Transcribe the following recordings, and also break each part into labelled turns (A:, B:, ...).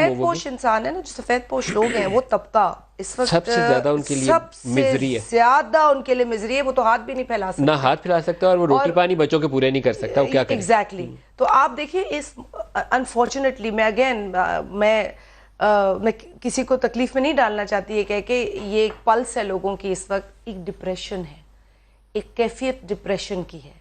A: सफेदपोश इंसान है ना, जो सफेदपोश लोग हैं, वो तबका इस वक्त
B: सबसे ज्यादा उनके लिए मिजरी है,
A: ज्यादा उनके लिए मिजरी है। वो तो हाथ भी नहीं फैला सकते,
B: ना हाथ फैला सकता और वो रोटी पानी बच्चों के पूरे नहीं कर सकता, वो क्या करे।
A: एग्जैक्टली। तो आप देखिए, इस अनफॉर्चुनेटली मैं किसी को तकलीफ में नहीं डालना चाहती है, कह के ये एक पल्स है लोगों की इस वक्त, एक डिप्रेशन है, एक कैफियत डिप्रेशन की है।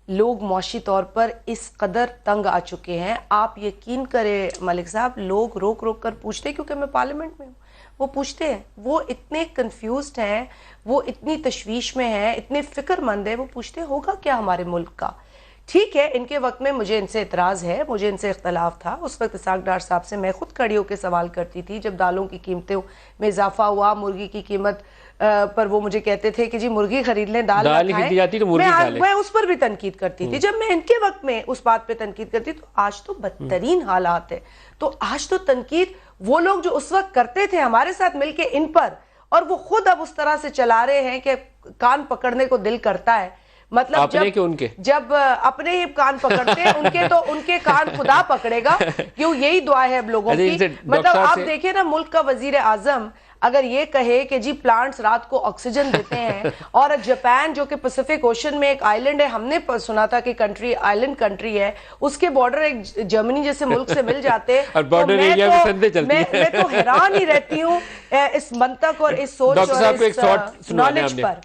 A: लोग मौशी तौर पर इस कदर तंग आ चुके हैं, आप यकीन करें मलिक साहब, लोग रोक रोक कर पूछते हैं, क्योंकि मैं पार्लियामेंट में हूँ, वो पूछते हैं, वो इतने कंफ्यूज्ड हैं, वो इतनी तशवीश में हैं, इतने फिक्रमंद है, वो पूछते हैं होगा क्या हमारे मुल्क का। ठीक है, इनके वक्त में मुझे इनसे इतराज़ है, मुझे इनसे इख्तलाफ था। उस वक्त इसाक डार साहब से मैं खुद खड़ी होकर सवाल करती थी जब दालों की कीमतों में इजाफा हुआ, मुर्गी की कीमत पर वो मुझे कहते थे कि जी मुर्गी खरीद लें, दाल ना खाएं,
B: जाती तो मुर्गी खा लें।
A: मैं उस पर भी तनकीद करती थी। जब मैं इनके वक्त में उस बात पे तनकीद करती, तो आज तो बदतरीन हालात है। तो आज तो तनकीद वो लोग जो उस वक्त करते थे हमारे साथ मिलके इन पर, और वो खुद अब उस तरह से चला रहे हैं कि कान पकड़ने को दिल करता है। मतलब जब अपने ही कान पकड़ते हैं उनके, तो उनके कान खुदा पकड़ेगा। क्यों, यही दुआ है अब लोगों की। मतलब आप देखिए ना, मुल्क का वजीर आजम अगर ये कहे कि जी प्लांट्स रात को ऑक्सीजन देते हैं, और जापान जो कि पैसिफिक ओशन में एक आइलैंड है, हमने सुना था कि कंट्री आइलैंड कंट्री है, उसके बॉर्डर एक जर्मनी जैसे मुल्क से मिल जाते हैं,
B: और बॉर्डर एरिया में संदे चलती है।
A: मैं तो हैरान ही रहती हूँ इस मंतक और इस सोच और इस नॉलेज पर।